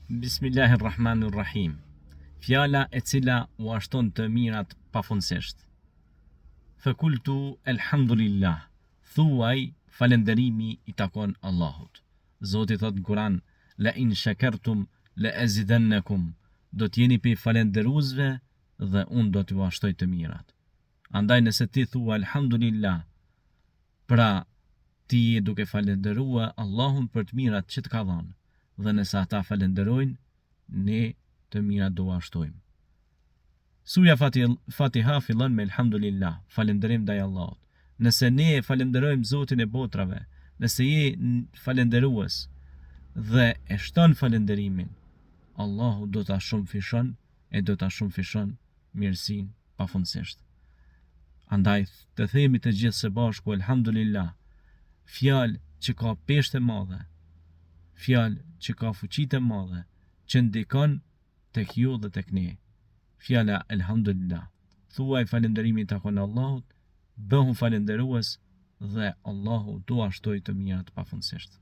Bismillahirrahmanirrahim. Fjala e cila u ashton të mirat pafundësisht. Fëkultu elhamdulillah. Thuaj falënderimi i takon Allahut. Zoti thot në Kur'an: La in shakartum la azidannakum. Do t'jeni pi falënderuesve dhe unë do t'ju ashtoj të mirat. Andaj nëse ti thua elhamdulillah, pra ti je duke falënderua Allahun për të mirat që të ka dhënë. Dhe nëse ata falenderojnë, ne të mirat do ashtojmë. Surja Fatiha fillon me elhamdulillah, falënderim ndaj Allahut. Nëse ne falenderojmë Zotin e botrave, nëse je falënderues dhe e shton falënderimin, Allahu do ta shumëfishon e do ta shumëfishon mirësinë pafundësisht. Andaj të themi të gjithë së bashku elhamdulillah, fjalë që ka peshë të madhe, fjalë që ka fuqi të madhe, që ndikon tek ju dhe tek ne. Fjala elhamdulillah. Thuaj falënderimi takon Allahut, bëhu falënderues dhe Allahu do ashtoj të mirat pafundësisht.